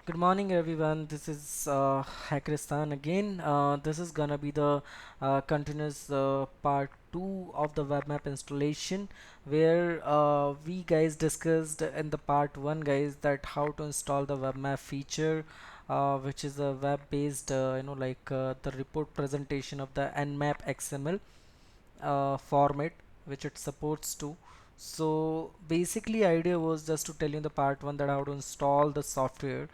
Good morning, everyone. This is Hackeristan again. This is gonna be the continuous part 2 of the WebMap installation, where we guys discussed in the part 1, guys, that how to install the WebMap feature, which is a web-based, the report presentation of the Nmap XML format which it supports to. So basically idea was just to tell you in the part 1 that how to install the software,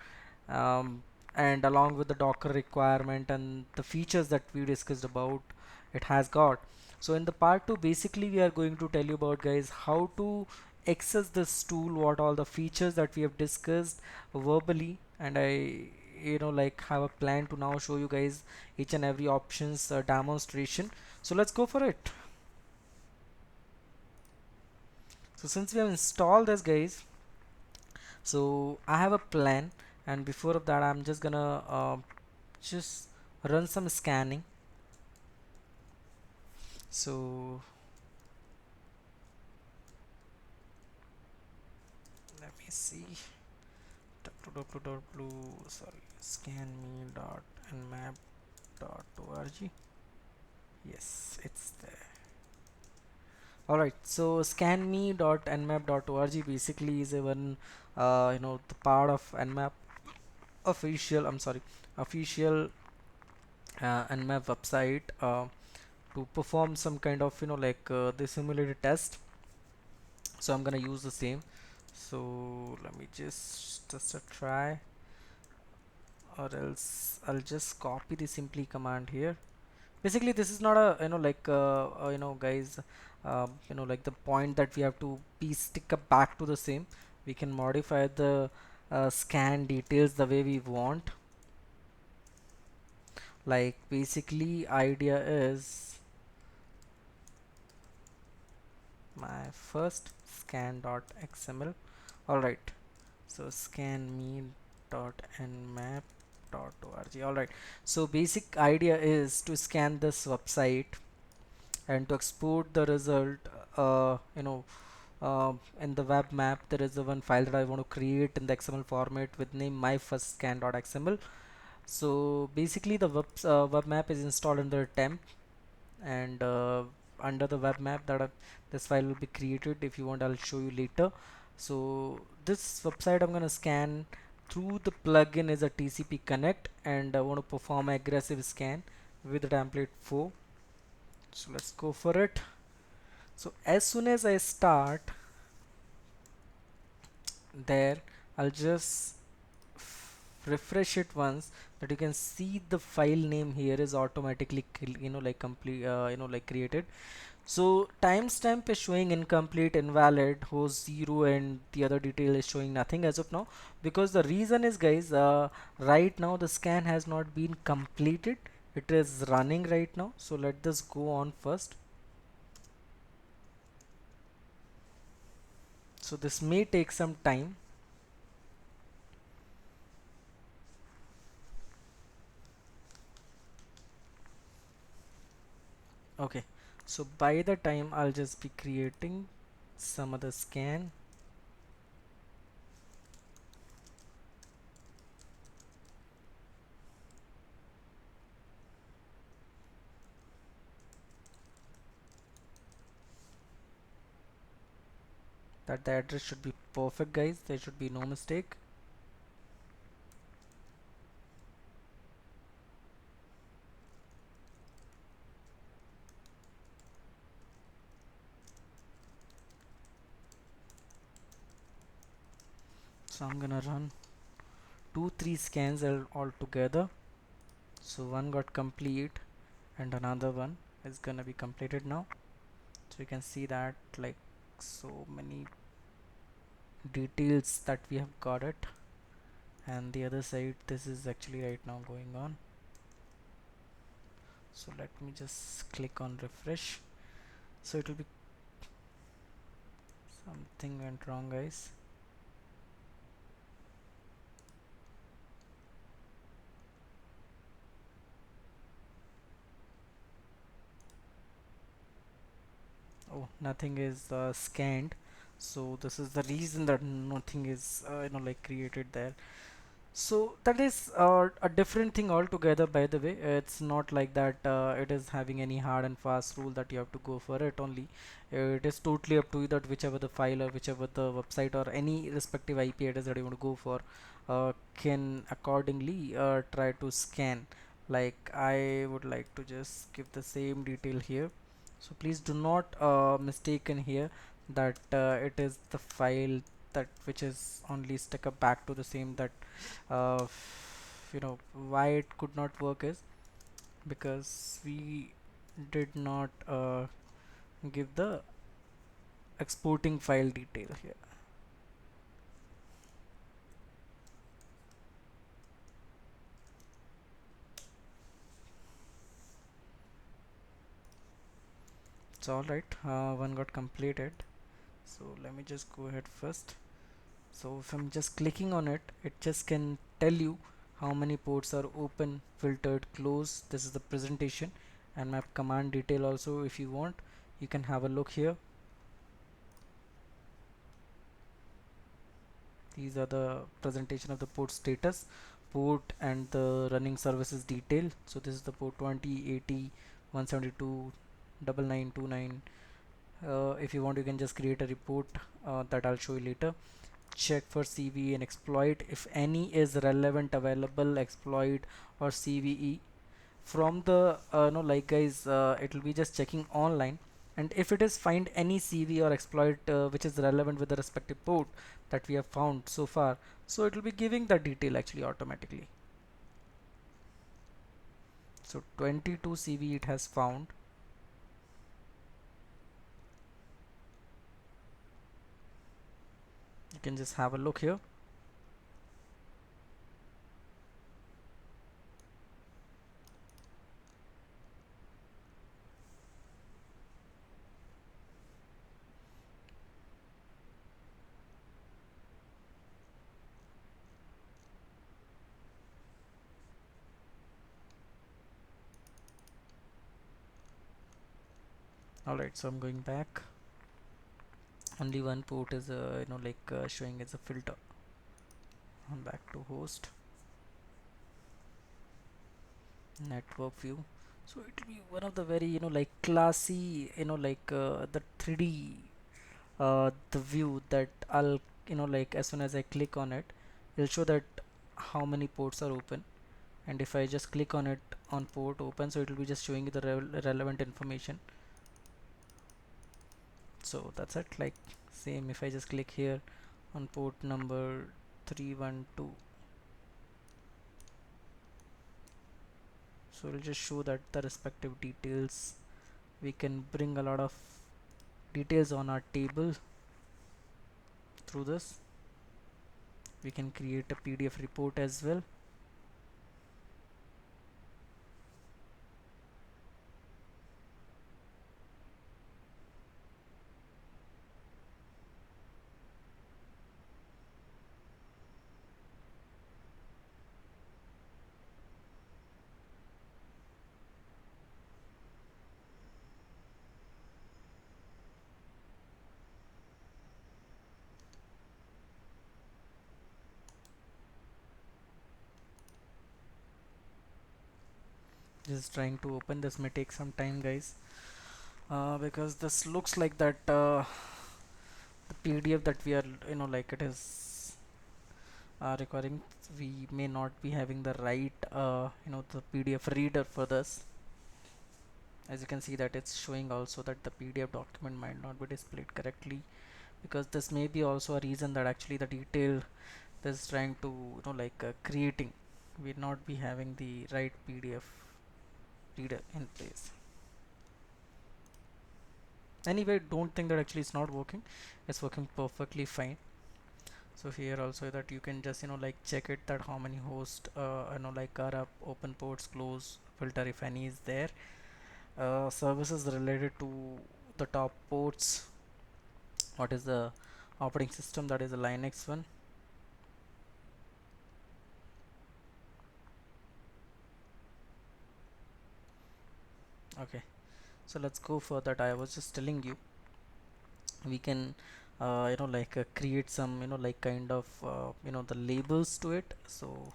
um, and along with the Docker requirement and the features that we discussed about it has got. So in the part 2, basically we are going to tell you about, guys, how to access this tool, what all the features that we have discussed verbally, and I have a plan to now show you guys each and every options demonstration. So let's go for it. So since we have installed this, guys, so I have a plan, and before of that I'm just gonna just run some scanning. So let me see, www sorry scanme.nmap.org. Yes, it's there. All right, so scanme.nmap.org basically is a one the part of nmap official, I'm sorry, official nmap website, to perform some kind of the simulated test. So I'm gonna use the same. So let me just a try, or else I'll just copy the simply command here. Basically this is not a guys, like the point that we have to be stick up back to the same. We can modify the scan details the way we want. Like basically idea is my first scan.xml. all right, so scanme.nmap.org. all right, so basic idea is to scan this website and to export the result. In the web map there is a one file that I want to create in the XML format with name my first scan.xml. So basically the web map is installed under temp, and under the web map that this file will be created. If you want, I'll show you later. So this website I'm gonna scan through the plugin is a TCP connect, and I want to perform aggressive scan with the template 4. So let's go for it. So as soon as I start there, I'll just refresh it once, that you can see the file name here is automatically complete, created. So timestamp is showing incomplete, invalid, host 0, and the other detail is showing nothing as of now, because the reason is, guys, right now the scan has not been completed. It is running right now. So let this go on first. So this may take some time. Okay, so by the time I'll just be creating some other scan. That the address should be perfect, guys, there should be no mistake. So I'm gonna run 2-3 scans all together. So one got complete and another one is gonna be completed now. So you can see that, like, so many details that we have got it. And the other side, this is actually right now going on. So let me just click on refresh. So it will be, something went wrong, guys. Oh, nothing is scanned. So this is the reason that nothing is created there. So that is a different thing altogether, by the way. It's not like that it is having any hard and fast rule that you have to go for it only. It is totally up to you that whichever the file or whichever the website or any respective IP address that you want to go for can accordingly try to scan. Like I would like to just give the same detail here. So please do not mistaken here that it is the file that which is only stuck up back to the same that uh, why it could not work is because we did not give the exporting file detail here. It's all right, one got completed. So let me just go ahead first. So if I'm just clicking on it, it just can tell you how many ports are open, filtered, closed. This is the presentation, and map command detail also. If you want, you can have a look here. These are the presentation of the port status, port and the running services detail. So this is the port 20, 80, 172, 9929. If you want, you can just create a report that I'll show you later. Check for CVE and exploit if any is relevant, available, exploit or CVE from the no like guys, it will be just checking online, and if it is find any CV or exploit which is relevant with the respective port that we have found so far, so it will be giving the detail actually automatically. So 22 CV it has found. You can just have a look here. Alright, so I'm going back. Only one port is showing as a filter. I'm back to host, network view. So it will be one of the very like classy the 3D the view that I'll like as soon as I click on it, it'll show that how many ports are open, and if I just click on it on port open, so it will be just showing you the relevant information. So that's it. Like same, if I just click here on port number 312, so it'll just show that the respective details. We can bring a lot of details on our table through this. We can create a PDF report as well. Just trying to open. This may take some time, guys, because this looks like that the PDF that we are like it is requiring, we may not be having the right the PDF reader for this. As you can see that it's showing also that the PDF document might not be displayed correctly, because this may be also a reason that actually the detail this trying to creating will not be having the right PDF reader in place. Anyway, don't think that actually it's not working. It's working perfectly fine. So here also that you can just like check it that how many hosts are up, open ports, close, filter if any is there, services related to the top ports, what is the operating system, that is a Linux one. Okay, so let's go for that. I was just telling you we can create some like kind of the labels to it. So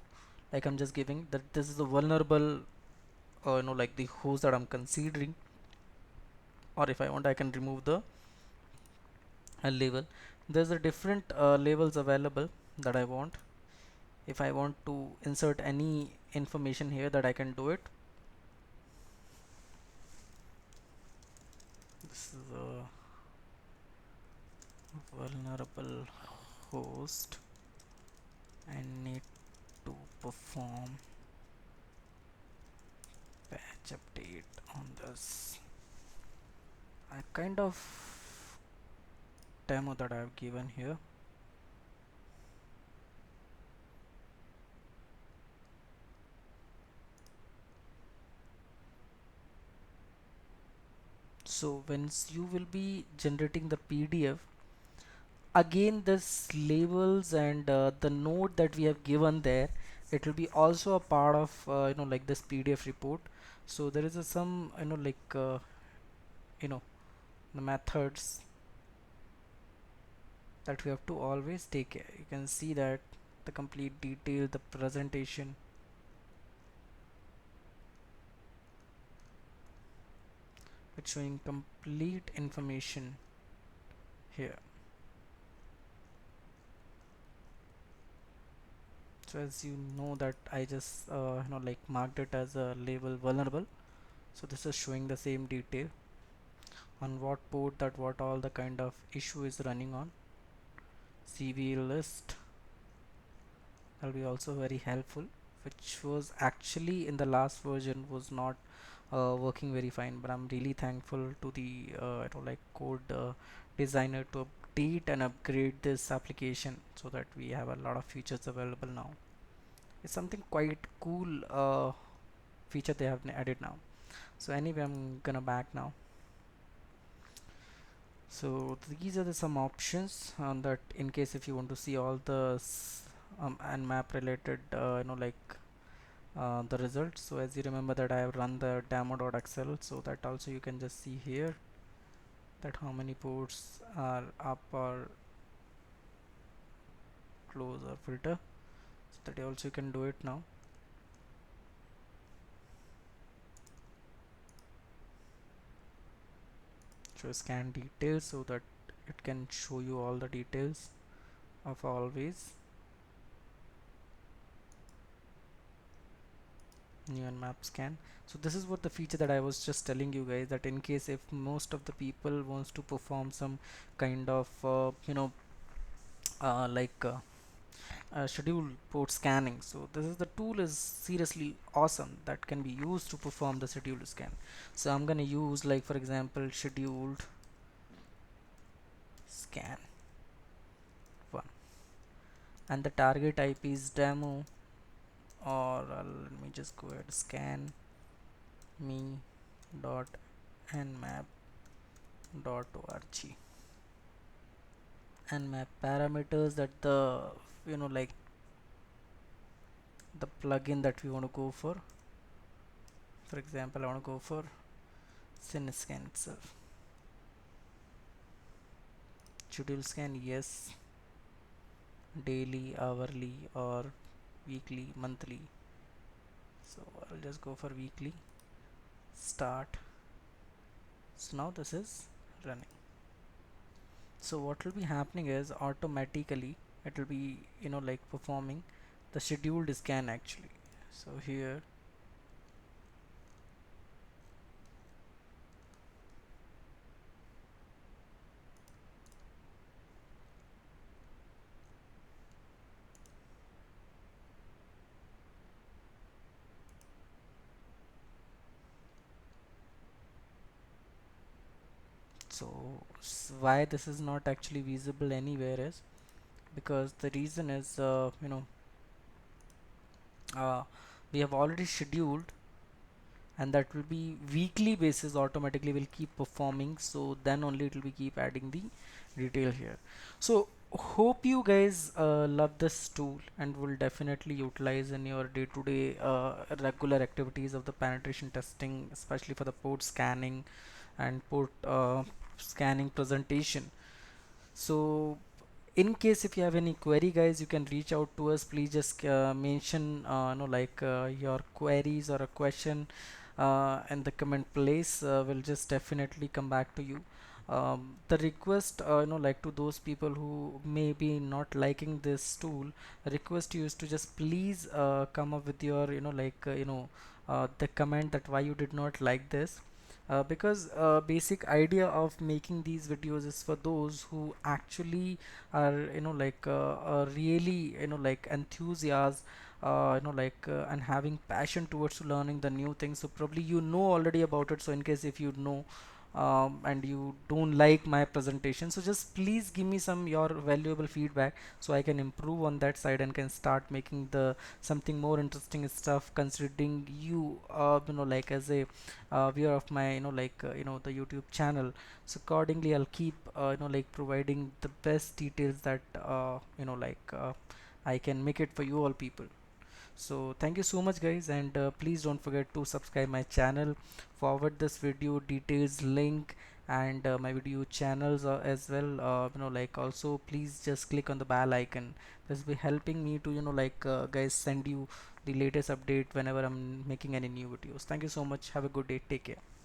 like I'm just giving that this is a vulnerable like the host that I'm considering, or if I want I can remove the label. There's a different labels available that I want. If I want to insert any information here, that I can do it. This is a vulnerable host and need to perform patch update on this. I kind of demo that I've given here. So once you will be generating the PDF, again this labels and the node that we have given there, it will be also a part of like this PDF report. So there is some you know the methods that we have to always take care. You can see that the complete detail, the presentation, it's showing complete information here. So as you know that I just like marked it as a label vulnerable, so this is showing the same detail on what port, that what all the kind of issue is running on. CVE list will be also very helpful, which was actually in the last version was not working very fine, but I'm really thankful to the like code designer to update and upgrade this application so that we have a lot of features available now. It's something quite cool feature they have added now. So anyway, I'm gonna back now. So these are some options on that, in case if you want to see all the Nmap related the results. So as you remember that I have run the demo.xl, so that also you can just see here that how many ports are up or close or filter, so that also you can do it now. Show scan details so that it can show you all the details of always new Nmap scan. So this is what the feature that I was just telling you guys, that in case if most of the people wants to perform some kind of schedule port scanning, so this is the tool is seriously awesome that can be used to perform the schedule scan. So I'm gonna use like for example scheduled scan 1 and the target IP is demo, or let me just go ahead scan me dot nmap dot org. Nmap parameters, that the like the plugin that we want to go for example I want to go for scan itself. Schedule scan, yes, daily, hourly, or weekly, monthly. So I'll just go for weekly. Start. So now this is running. So what will be happening is automatically it will be like performing the scheduled scan actually. So here so why this is not actually visible anywhere is because the reason is we have already scheduled, and that will be weekly basis automatically will keep performing, so then only it will be keep adding the detail here. So hope you guys love this tool and will definitely utilize in your day-to-day regular activities of the penetration testing, especially for the port scanning and port scanning presentation. So in case if you have any query, guys, you can reach out to us. Please just mention your queries or a question in the comment place. We'll just definitely come back to you. The request, to those people who may be not liking this tool, request you is to just please come up with your the comment that why you did not like this. Because basic idea of making these videos is for those who actually are really enthusiast, and having passion towards learning the new things. So probably you know already about it, so in case if you know and you don't like my presentation, so just please give me some your valuable feedback so I can improve on that side and can start making the something more interesting stuff, considering you as a viewer of my the YouTube channel. So accordingly I'll keep providing the best details that I can make it for you all people. So thank you so much, guys, and please don't forget to subscribe my channel, forward this video details link, and my video channels as well. Also please just click on the bell icon. This will be helping me to guys, send you the latest update whenever I'm making any new videos. Thank you so much. Have a good day. Take care.